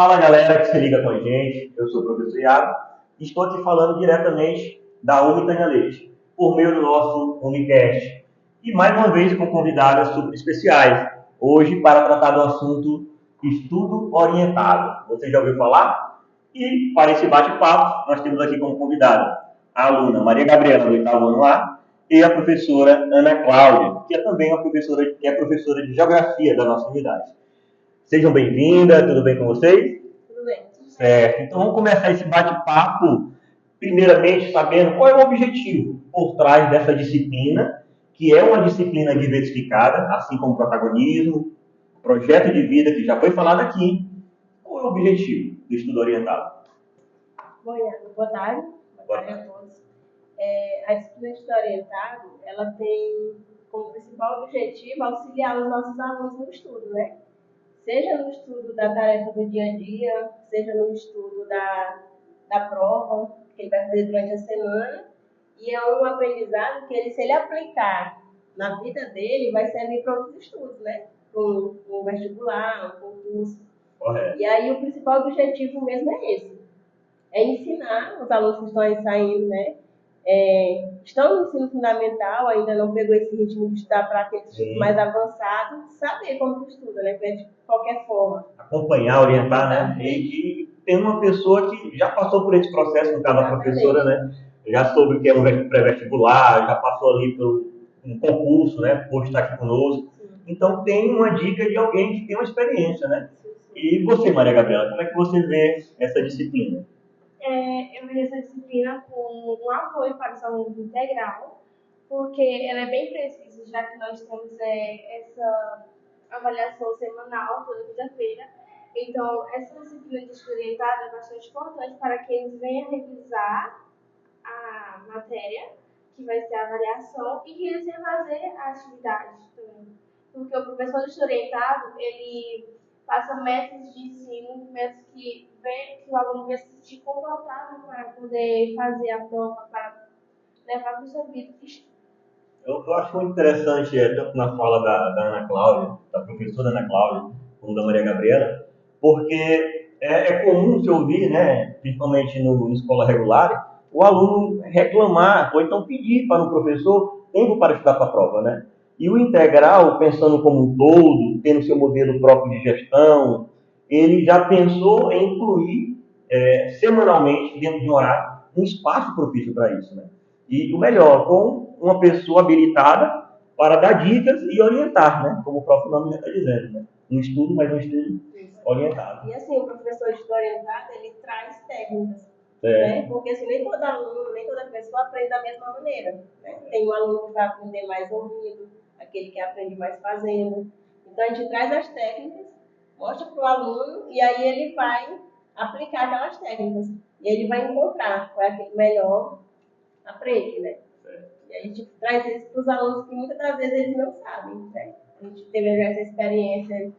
Fala galera que se liga com a gente, eu sou o professor Iago e estou aqui falando diretamente da UNI Tanha Leite, por meio do nosso Unicast. E mais uma vez com convidadas super especiais, hoje para tratar do assunto estudo orientado. Você já ouviu falar? E para esse bate-papo, nós temos aqui como convidada a aluna Maria Gabriela, do oitavo ano A, e a professora Ana Cláudia, que é também uma professora, que é professora de Geografia da nossa unidade. Sejam bem-vindas, tudo bem com vocês? Tudo bem. Certo, então vamos começar esse bate-papo, primeiramente sabendo qual é o objetivo por trás dessa disciplina, que é uma disciplina diversificada, assim como protagonismo, projeto de vida, que já foi falado aqui. Qual é o objetivo do estudo orientado? Bom, Iago, boa tarde. Boa tarde a todos. A disciplina de estudo orientado, ela tem como principal objetivo auxiliar os nossos alunos no estudo, né? Seja no estudo da tarefa do dia a dia, seja no estudo da prova, que ele vai fazer durante a semana. E é um aprendizado que ele, se ele aplicar na vida dele, vai servir para outros estudos, né? Para um vestibular, um concurso. Correto. E aí o principal objetivo mesmo é esse. É ensinar os alunos que estão aí saindo, né? Estão no ensino fundamental, ainda não pegou esse ritmo de estudar para aqueles estudos mais avançados, saber como que estuda, né? De qualquer forma. Acompanhar, orientar, né? E tem uma pessoa que já passou por esse processo, no caso da professora, né? Já soube o que é um pré-vestibular, já passou ali por um concurso, né? Por estar aqui conosco. Sim. Então tem uma dica de alguém que tem uma experiência, né? Sim. E você, Maria Gabriela, como é que você vê essa disciplina? Eu vejo essa disciplina com um apoio para os alunos integral, porque ela é bem precisa, já que nós temos essa avaliação semanal, toda quinta-feira. Então, essa disciplina de estudo orientado é bastante importante para que eles venham revisar a matéria, que vai ser a avaliação, e que eles venham fazer a atividade também. Porque o professor de estudo orientado, ele passa métodos de ensino, métodos que o aluno vai se sentir confortável para poder fazer a prova, para levar para o seu vida de estudo. Eu acho muito interessante, tanto na fala da Ana Cláudia, da professora Ana Cláudia, como da Maria Gabriela, porque é comum se ouvir, né, principalmente no escola regular, o aluno reclamar ou então pedir para o professor tempo para estudar para a prova, né? E o integral, pensando como um todo, tendo seu modelo próprio de gestão, ele já pensou em incluir semanalmente, dentro de um horário, um espaço propício para isso, né? E o melhor, com uma pessoa habilitada para dar dicas e orientar, né? Como o próprio nome já está dizendo, né? Um estudo, mas um estudo orientado. E assim, o professor de estudo orientado, ele traz técnicas, né? Porque assim, nem todo aluno, nem toda pessoa aprende da mesma maneira, né? Tem um aluno que vai aprender mais ouvindo, aquele que aprende mais fazendo. Então a gente traz as técnicas, mostra para o aluno e aí ele vai aplicar aquelas técnicas. E ele vai encontrar qual é aquele melhor aprende, né? E a gente traz isso para os alunos que muitas das vezes eles não sabem, né? A gente teve já essa experiência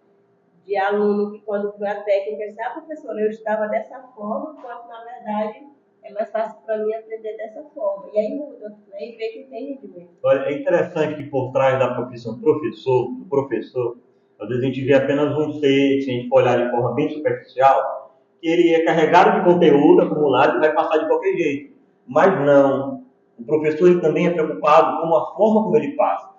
de aluno que quando foi a técnica, disse, professora, eu estava dessa forma, quando na verdade é mais fácil para mim aprender dessa forma. E aí muda, né? E vê que tem rendimento. Olha, é interessante que por trás da profissão do professor, às vezes a gente vê apenas um ser, se a gente for olhar de forma bem superficial, que ele é carregado de conteúdo acumulado e vai passar de qualquer jeito. Mas não. O professor ele também é preocupado com a forma como ele passa,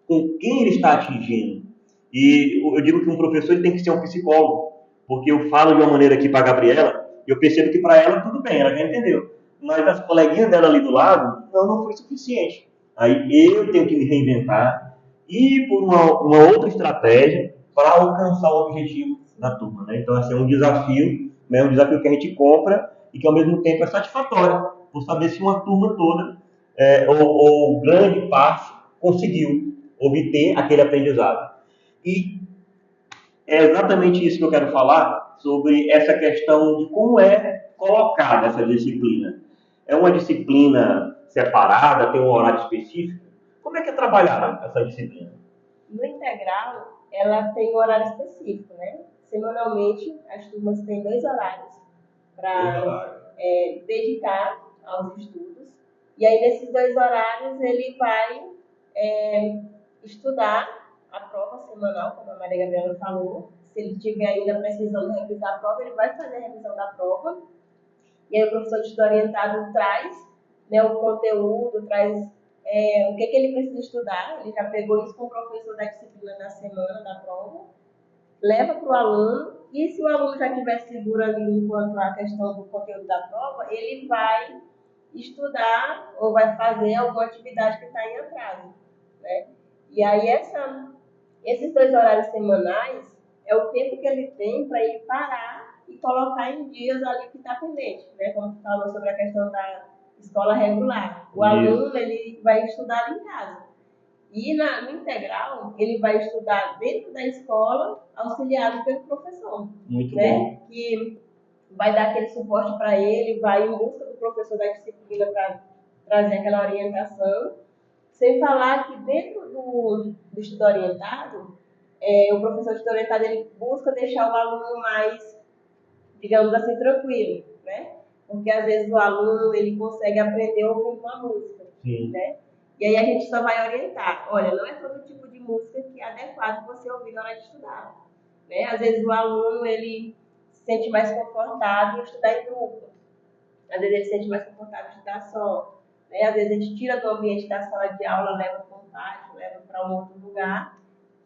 com quem ele está atingindo. E eu digo que um professor ele tem que ser um psicólogo, porque eu falo de uma maneira aqui para a Gabriela, e eu percebo que para ela tudo bem, ela já entendeu. Mas as coleguinhas dela ali do lado, não foi suficiente. Aí eu tenho que me reinventar e por uma outra estratégia para alcançar o objetivo da turma, né? Então, assim, é um desafio, né? Um desafio que a gente compra e que, ao mesmo tempo, é satisfatório por saber se uma turma toda, ou grande parte, conseguiu obter aquele aprendizado. E é exatamente isso que eu quero falar sobre essa questão de como é colocada essa disciplina. É uma disciplina separada, tem um horário específico? Como é que é trabalhada essa disciplina? No integral, ela tem um horário específico, né? Semanalmente, as turmas têm 2 horários para dedicar aos estudos. E aí, nesses 2 horários, ele vai estudar a prova semanal, como a Maria Gabriela falou, Se ele estiver ainda precisando revisar a prova, ele vai fazer a revisão da prova. E aí o professor de estudo orientado traz, né, o conteúdo, traz o que ele precisa estudar. Ele já pegou isso com o professor da disciplina na semana da prova, leva para o aluno, e se o aluno já estiver seguro ali enquanto a questão do conteúdo da prova, ele vai estudar ou vai fazer alguma atividade que está em atraso, né? E aí esses 2 horários semanais é o tempo que ele tem para ele parar e colocar em dias ali que está pendente, né? Como você falou sobre a questão da escola regular. O aluno ele vai estudar em casa. E no integral, ele vai estudar dentro da escola, auxiliado pelo professor. Muito né? bom. Que vai dar aquele suporte para ele, vai em busca do professor da disciplina para trazer aquela orientação. Sem falar que dentro do estudo orientado, o professor de estudo orientado ele busca deixar o aluno mais, digamos assim, tranquilo, né? Porque às vezes o aluno ele consegue aprender ouvindo uma música, Sim. né? E aí a gente só vai orientar. Olha, não é todo tipo de música que é adequado você ouvir na hora de estudar, né? Às vezes o aluno ele se sente mais confortável em estudar em grupo. Às vezes ele se sente mais confortável em estudar só. Né? Às vezes a gente tira do ambiente da sala de aula, leva para um pátio, leva para um outro lugar,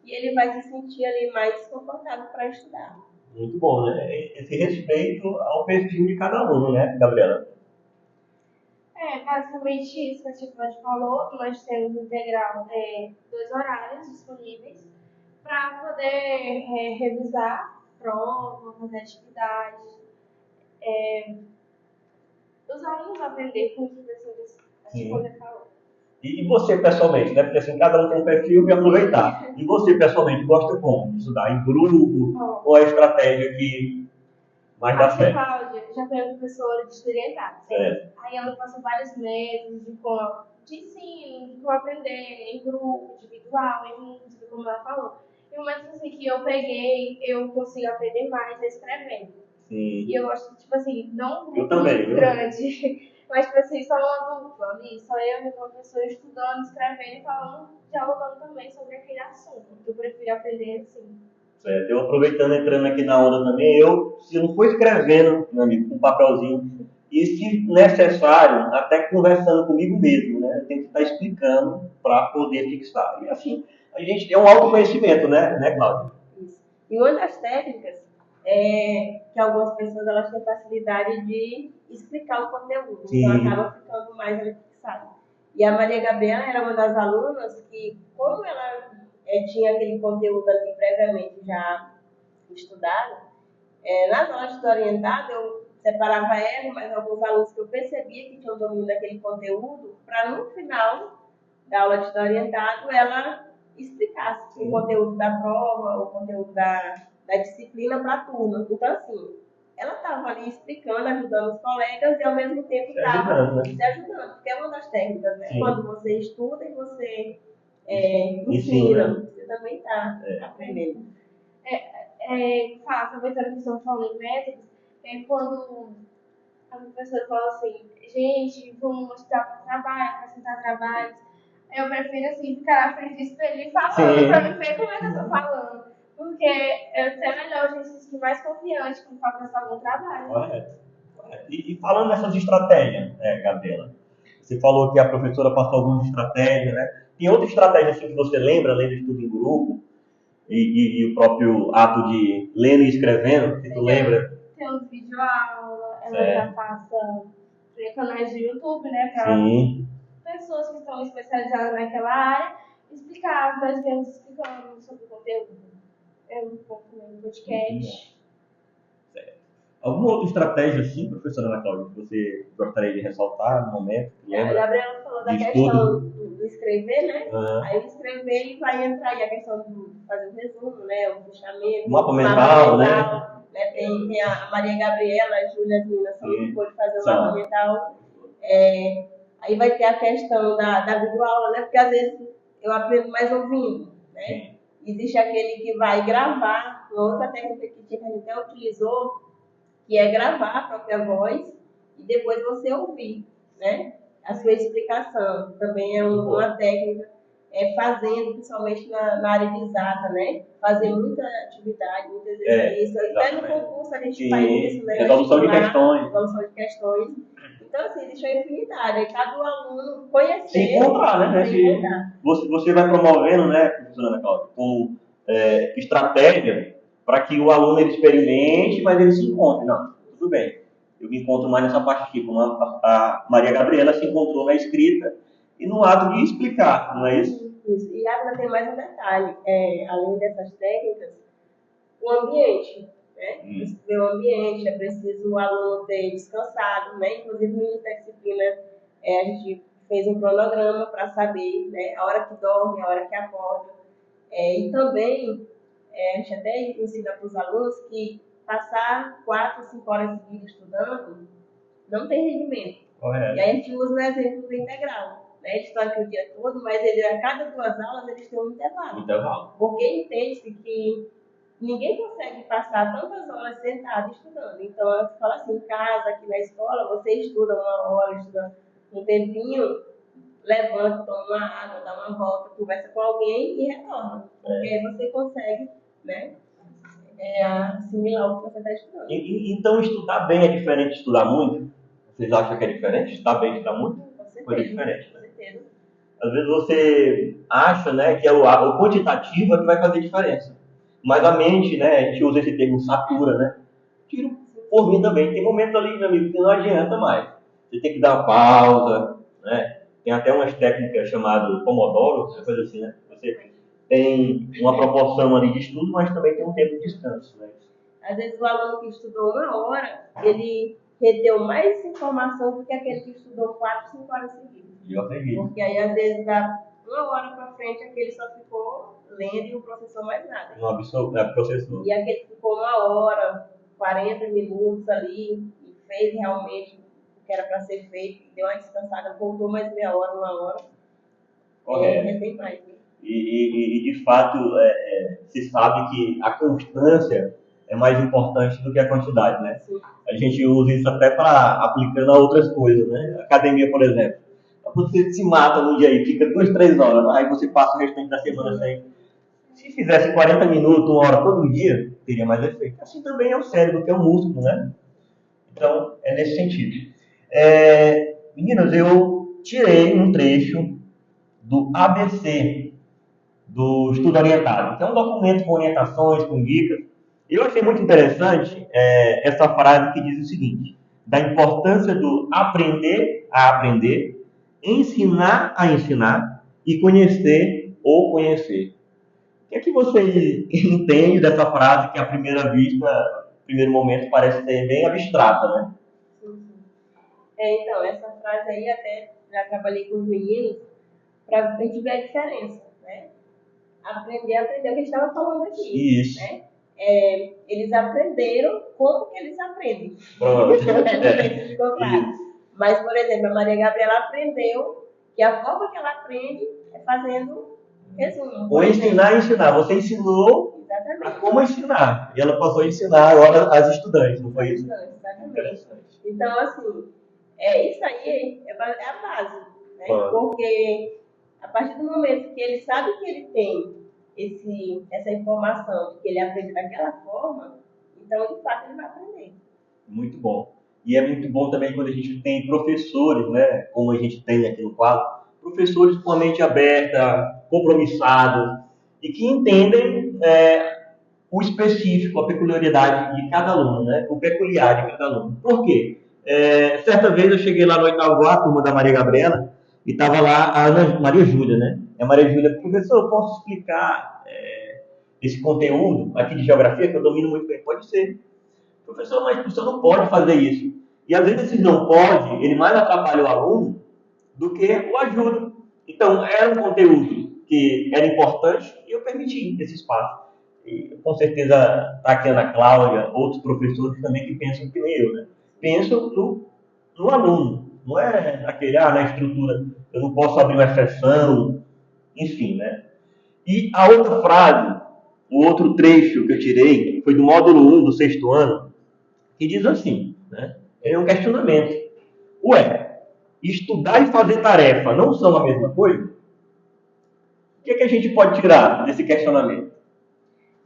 e ele vai se sentir ali mais confortável para estudar. Muito bom, né? Esse respeito ao perfil de cada aluno, né, Gabriela? Basicamente isso que a Tiffany falou. Nós temos integral 2 horários disponíveis para poder revisar prova, fazer atividades. Os alunos aprender com os professores, a Tiffany falou. E você pessoalmente, né? Porque assim, cada um tem um perfil e aproveitar. E você pessoalmente gosta como? Estudar em grupo ou a estratégia que mais dá certo? Cláudia já foi professora de estudo orientado. Aí ela passou vários métodos de ensino, de como aprender em grupo, individual, em música, como ela falou. E o método assim, que eu peguei, eu consigo aprender mais escrevendo. Sim. E eu gosto, tipo assim, não um grupo muito grande, mas tipo assim, só uma dupla ali, só eu e uma pessoa estudando, escrevendo e falando, dialogando também sobre aquele assunto. Eu prefiro aprender assim. Certo. Eu aproveitando, entrando aqui na onda também, se não for escrevendo, meu amigo, com um papelzinho, e se necessário, até conversando comigo mesmo, né? Eu tenho que estar explicando para poder fixar. E assim, a gente tem um autoconhecimento, né, Cláudia? Isso. E uma das técnicas é que algumas pessoas elas têm facilidade de explicar o conteúdo, Sim. então acaba ficando mais ali fixado. E a Maria Gabriela era uma das alunas que, como ela tinha aquele conteúdo ali previamente já estudado, nas aulas de orientado eu separava ela e mais alguns alunos que eu percebia que tinham domínio daquele conteúdo, para no final da aula de orientado ela explicasse o conteúdo da prova, o conteúdo da disciplina para a turma. Então, assim, ela estava ali explicando, ajudando os colegas e ao mesmo tempo estava se ajudando, porque é uma das técnicas, né? Quando você estuda e você ensina, você também está aprendendo. Aproveitando que estamos falando em métodos, quando a professora fala assim, gente, vamos mostrar para trabalho, apresentar trabalhos, eu prefiro assim ficar na frente do espelho e falando para me ver como é que eu estou falando. Porque é melhor a gente se sentir mais confiante quando for apresentar algum trabalho. Correto. E falando nessas estratégias, Gabriela, você falou que a professora passou algumas estratégias, né? Tem outra estratégia assim, que você lembra, além do estudo em grupo e o próprio ato de lendo e escrevendo, que tu lembra? Tem uns videoaulas, ela já passa canais do YouTube, né? Para pessoas que estão especializadas naquela área, explicar, mais ou menos explicando sobre o conteúdo. Um pouco no podcast. Certo. Alguma outra estratégia assim, professora Ana Cláudia, que você gostaria de ressaltar no momento? A Gabriela falou da questão do escrever, né? Aí o escrever vai entrar aí a questão de fazer um resumo, né? O fechamento. Mapa mental, né? Tem a Maria Gabriela, a Júlia, as meninas são que pode fazer o mapa mental. Aí vai ter a questão da videoaula, né? Porque às vezes eu aprendo mais ouvindo, né? Sim. Existe aquele que vai gravar, uma outra técnica que a gente até utilizou, que é gravar a própria voz e depois você ouvir, né? A sua explicação. Também é uma técnica fazendo, principalmente na área de exata, né? Fazer muita atividade, muito exercício. Até no concurso a gente faz isso, né? Resolução de questões. Resolução de questões. Então, assim, existe uma infinidade. Aí cada aluno conhecer. Se encontrar, né? Você vai promovendo, né, professora Ana Cláudia, como estratégia para que o aluno ele experimente, mas ele se encontre. Não, tudo bem. Eu me encontro mais nessa parte aqui, como a Maria Gabriela se encontrou na escrita e no ato de explicar, não é isso? Isso. E ainda tem mais um detalhe. Além dessas técnicas, o ambiente. Né? Precisa ver o ambiente, é preciso o aluno ter descansado, né? Inclusive no início da disciplina a gente fez um cronograma para saber, né, a hora que dorme, a hora que acorda. E também a gente até ensina para os alunos que passar 4, 5 horas seguidas estudando não tem rendimento. Correto. E aí a gente usa o exemplo do integral. Né? Eles estão aqui o dia todo, mas a cada 2 aulas eles têm um intervalo. Porque entende-se que ninguém consegue passar tantas horas sentado estudando. Então, eu falo assim, em casa, aqui na escola, você estuda 1 hora, estuda um tempinho, levanta, toma uma água, dá uma volta, conversa com alguém e retorna. Porque aí você consegue, né, assimilar o que você está estudando. Então, estudar bem é diferente de estudar muito? Vocês acham que é diferente? Estudar bem e estudar muito? Com certeza. Coisa diferente, né? Com certeza. Às vezes você acha, né, que o quantitativo é que vai fazer diferença. Mas a mente, né, a gente usa esse termo satura, né? Tiro por mim também. Tem momentos ali, meu amigo, que não adianta mais. Você tem que dar uma pausa, né? Tem até umas técnicas chamadas Pomodoro, coisa assim, né? Você tem uma proporção ali de estudo, mas também tem um tempo de descanso, né? Às vezes o aluno que estudou 1 hora, ele reteu mais informação do que aquele que estudou 4, 5 horas seguidas. Eu acredito. Porque aí, às vezes, dá 1 hora para frente, aquele só ficou lendo e o professor mais nada. Não absorve, né, professor. E aquele que ficou 1 hora, 40 minutos ali, e fez realmente o que era para ser feito, deu uma descansada, voltou mais meia hora, 1 hora. Correto. Tem mais, né? E de fato, se sabe que a constância é mais importante do que a quantidade, né? Sim. A gente usa isso até para aplicando a outras coisas, né? Academia, por exemplo. Você se mata num dia aí, fica 2, 3 horas, aí você passa o restante da semana sem. Se fizesse 40 minutos, 1 hora todo dia, teria mais efeito. Assim também é o cérebro, que é o músculo, né? Então, é nesse sentido. Meninas, eu tirei um trecho do ABC, do Estudo Orientado, que é um documento com orientações, com dicas. Eu achei muito interessante essa frase que diz o seguinte: da importância do aprender a aprender, ensinar a ensinar e conhecer ou conhecer. O que é que você entende dessa frase que à primeira vista, primeiro momento, parece ser bem abstrata, né? Sim. Então, essa frase aí até já trabalhei com os meninos para a gente ver a diferença, né? Aprender a aprender o que a gente estava falando aqui. Isso. Né? Eles aprenderam como que eles aprendem. Ficou claro. Mas, por exemplo, a Maria Gabriela aprendeu que a forma que ela aprende é fazendo resumo. Ou ensinar a ensinar. Você ensinou a como ensinar. E ela passou a ensinar agora as estudantes, não foi isso? Exatamente. Então, assim, isso aí é a base. Né? Porque a partir do momento que ele sabe que ele tem essa informação, que ele aprende daquela forma, então, de fato, ele vai aprender. Muito bom. E é muito bom também quando a gente tem professores, né, como a gente tem aqui no quadro, professores com a mente aberta, compromissados, e que entendem o específico, a peculiaridade de cada aluno, né, o peculiar de cada aluno. Por quê? Certa vez eu cheguei lá no 8º A, turma da Maria Gabriela, e estava lá a Ana Maria Júlia, né? A Maria Júlia, professor, eu posso explicar esse conteúdo aqui de geografia que eu domino muito bem? Pode ser. Professor, mas o professor não pode fazer isso. E às vezes esse não pode, ele mais atrapalha o aluno do que o ajuda. Então, era um conteúdo que era importante e eu permiti esse espaço. E com certeza está aqui a Ana Cláudia, outros professores também que pensam que nem eu, né? Pensam no aluno. Não é aquele, na estrutura, eu não posso abrir uma exceção, enfim, né? E a outra frase, o outro trecho que eu tirei, foi do módulo 1 do 6º ano, que diz assim, né? É um questionamento. Estudar e fazer tarefa não são a mesma coisa? O que é que a gente pode tirar desse questionamento?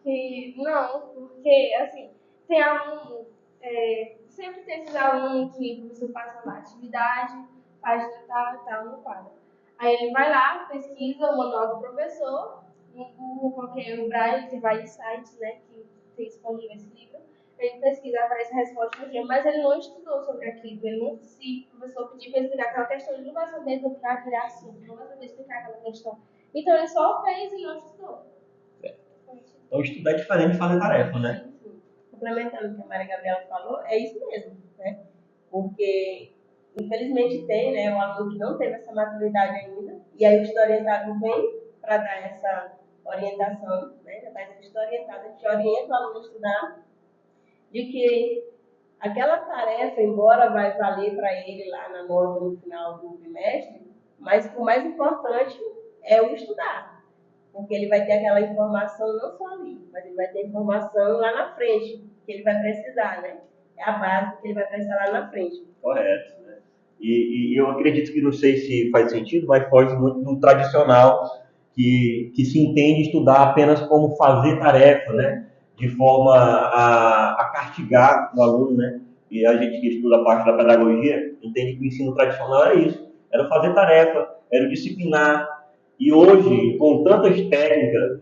Que não, porque, assim, tem aluno, sempre tem esses alunos que o professor passa lá, atividade, página tal, no quadro. Aí ele vai lá, pesquisa o manual do professor, no Google, qualquer no Braille, tem vários sites, né, que tem disponível esse livro. Ele pesquisa, aparece a resposta do dia, mas ele não estudou sobre aquilo. Ele não, se o professor pedir para explicar aquela questão, ele não vai saber explicar aquele assunto, não vai saber explicar aquela questão. Então ele só fez e não estudou. Então, estudar é diferente de fazer tarefa, né? Complementando o que a Maria Gabriela falou, é isso mesmo, né? Porque, infelizmente, tem, né, um aluno que não teve essa maturidade ainda, e aí o estudo orientado vem para dar essa orientação, né? Já está sendo estudo orientado, a gente orienta o aluno a estudar, de que aquela tarefa, embora vai valer para ele lá na nota no final do bimestre, mas o mais importante é o estudar. Porque ele vai ter aquela informação não só ali, mas ele vai ter informação lá na frente, que ele vai precisar, né? É a base que ele vai precisar lá na frente. Correto. Né? E eu acredito que, não sei se faz sentido, mas foge muito do tradicional, que se entende estudar apenas como fazer tarefa, né? De forma a castigar o aluno, né? E a gente que estuda a parte da pedagogia entende que o ensino tradicional era isso, era fazer tarefa, era o disciplinar. E hoje, com tantas técnicas,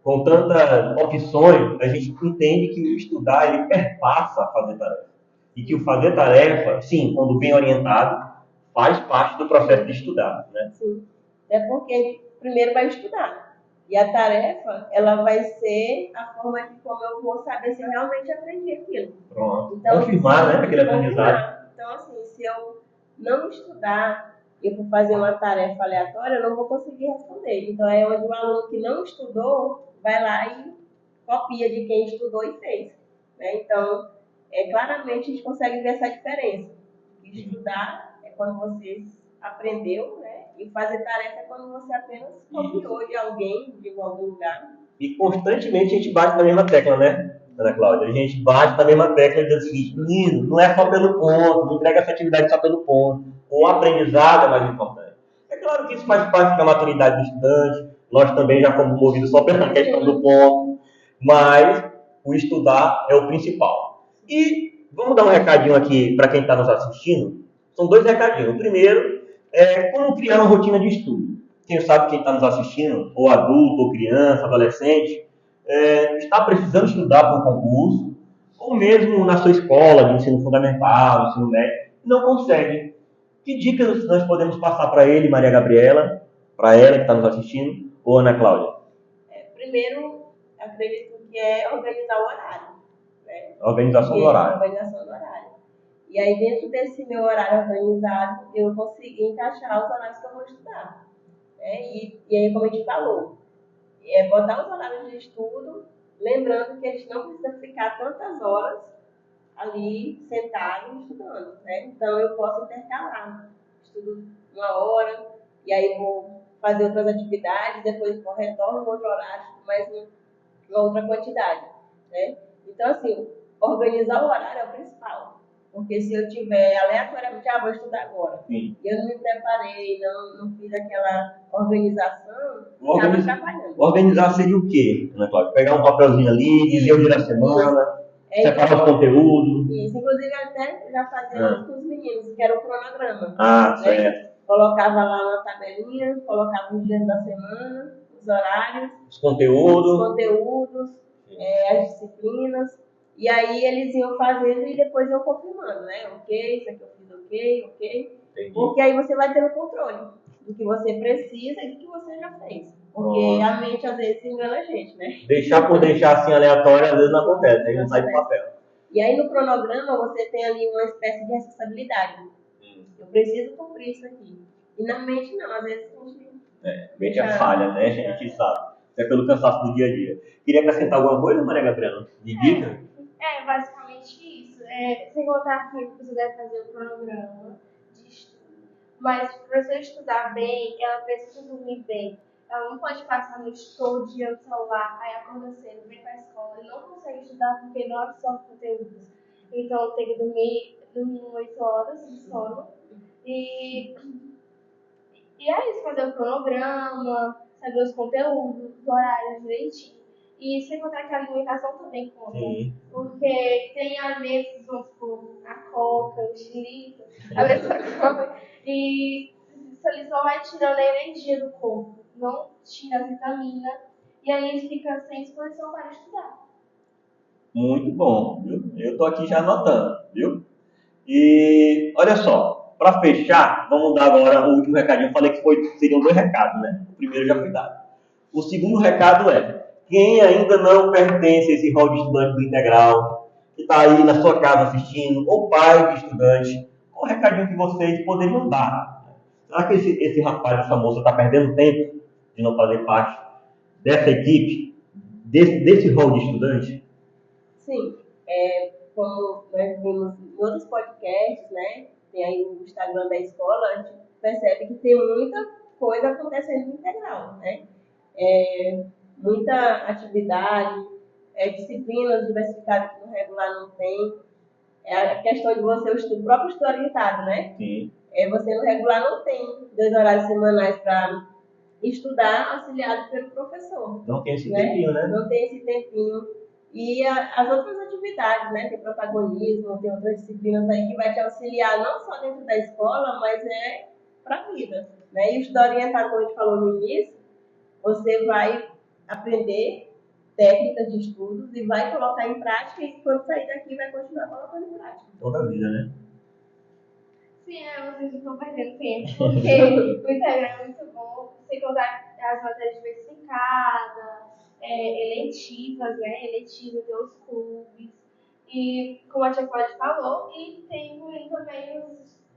com tantas opções, a gente entende que o estudar ele perpassa a fazer tarefa. E que o fazer tarefa, sim, quando bem orientado, faz parte do processo de estudar, né? Sim, é porque primeiro vai estudar. E a tarefa, ela vai ser a forma de como eu vou saber se eu realmente aprendi aquilo. Pronto. Então, confirmar, né, aquele aprendizado. Então, assim, se eu não estudar, eu for fazer uma tarefa aleatória, eu não vou conseguir responder. Então, é onde o aluno que não estudou vai lá e copia de quem estudou e fez. Né? Então, claramente a gente consegue ver essa diferença. Estudar é quando você aprendeu, né? E fazer tarefa é quando você apenas copiou de alguém, de algum lugar. E constantemente a gente bate na mesma tecla, né, Ana Cláudia? A gente bate na mesma tecla e diz o seguinte: menino, não é só pelo ponto, não entrega essa atividade só pelo ponto. O aprendizado é mais importante. É claro que isso faz parte da maturidade do estudante, nós também já fomos movidos só pela questão do ponto, mas o estudar é o principal. E vamos dar um recadinho aqui para quem está nos assistindo. São 2 recadinhos. O primeiro é como criar uma rotina de estudo. Quem sabe quem está nos assistindo, ou adulto, ou criança, adolescente, está precisando estudar para um concurso, ou mesmo na sua escola de ensino fundamental, ensino médio, não consegue. Que dicas nós podemos passar para ele, Maria Gabriela, para ela que está nos assistindo, ou Ana Cláudia? Primeiro, acredito que é organizar o horário. Né? Organização do horário. Organização do horário. E aí, dentro desse meu horário organizado, eu consegui encaixar os horários que eu vou estudar. E aí, como a gente falou, botar os horários de estudo, lembrando que a gente não precisa ficar tantas horas ali sentado estudando. Né? Então, eu posso intercalar. Estudo 1 hora, e aí vou fazer outras atividades, depois retorno no outro horário, mais uma outra quantidade. Né? Então, assim, organizar o horário é o principal. Porque se eu tiver aleatoriamente, vou estudar agora. Sim. E eu não me preparei, não fiz aquela organização, acaba atrapalhando. Organizar seria o quê, Ana Cláudia? Pegar um papelzinho ali, dizer o dia da semana, separar os conteúdos. Isso, inclusive até já fazia com os meninos, que era o cronograma. Certo. Colocava lá na tabelinha, colocava os dias da semana, os horários, os conteúdos, as disciplinas. E aí eles iam fazendo e depois iam confirmando, né? Ok, isso aqui eu fiz ok. Entendi. Porque aí você vai tendo controle do que você precisa e do que você já fez. Porque a mente às vezes engana a gente, né? Deixar por deixar assim aleatório às vezes não acontece, aí não sai do papel. E aí no cronograma você tem ali uma espécie de responsabilidade. Eu preciso cumprir isso aqui. E na mente não, às vezes a gente... A mente é falha, né? A gente sabe. É pelo cansaço do dia a dia. Queria acrescentar alguma coisa, Maria Gabriela? De dica? Basicamente isso. Sem contar que você deve fazer o cronograma de estudo. Mas para você estudar bem, ela precisa dormir bem. Ela não pode passar a noite todo dia no celular, aí acorda cedo, vem para a escola e não consegue estudar porque não absorve conteúdos. Então tem que dormir 8 horas de sono. E é isso, fazer o cronograma, saber os conteúdos, os horários direitinho. E sem contar que a alimentação também conta. Porque tem às vezes, vamos supor, a coca, o xilito, a pessoa come e isso ali só vai tirando a energia do corpo, não tira a vitamina, e aí ele fica sem disposição para estudar. Muito bom, viu? Eu estou aqui já anotando, viu? E olha só, para fechar, vamos dar agora o último recadinho. Eu falei que seriam 2 recados, né? O primeiro já foi dado. O segundo recado é: quem ainda não pertence a esse rol de estudante do Integral, que está aí na sua casa assistindo, ou pai de estudante, qual o recadinho que vocês poderiam dar? Será que esse rapaz, essa moça está perdendo tempo de não fazer parte dessa equipe, desse rol de estudante? Sim, como nós vimos em outros podcasts, né? Tem aí o Instagram da escola, a gente percebe que tem muita coisa acontecendo no Integral, né? Muita atividade, disciplinas diversificadas que no regular não tem. A questão de você, o próprio estudo orientado, né? Sim. Você no regular não tem 2 horários semanais para estudar, auxiliado pelo professor. Não tem esse tempinho, né? Não tem esse tempinho. E as outras atividades, né? Tem protagonismo, tem outras disciplinas aí que vai te auxiliar não só dentro da escola, mas para a vida. Né? E o estudo orientado, como a gente falou no início, você vai aprender técnicas de estudos e vai colocar em prática, e quando sair daqui vai continuar colocando em prática. Toda a vida, né? Sim, vocês estão perdendo tempo, porque o Instagram é muito bom, sem contar as matérias diversificadas, eletivas, né? Eletivas, tem os clubes, e como a Tia Cláudia falou, e tem também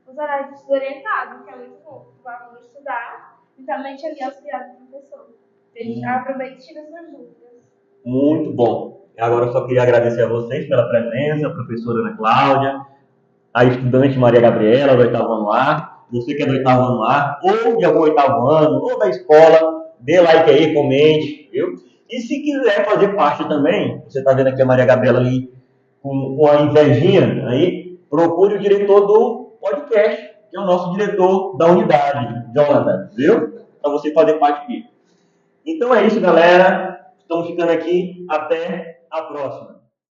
os horários orientados, que é muito bom, o aluno estudar, e também ali auxiliar do professor. Ele aproveita e tira suas dúvidas. Muito bom. Agora eu só queria agradecer a vocês pela presença, a professora Ana Cláudia, a estudante Maria Gabriela, do 8º ano A, você que é do 8º ano A, ou de algum 8º ano, ou da escola, dê like aí, comente, viu? E se quiser fazer parte também, você está vendo aqui a Maria Gabriela ali com a invejinha aí, procure o diretor do podcast, que é o nosso diretor da unidade, Jonathan, viu? Para você fazer parte aqui. Então é isso, galera. Estamos ficando aqui. Até a próxima.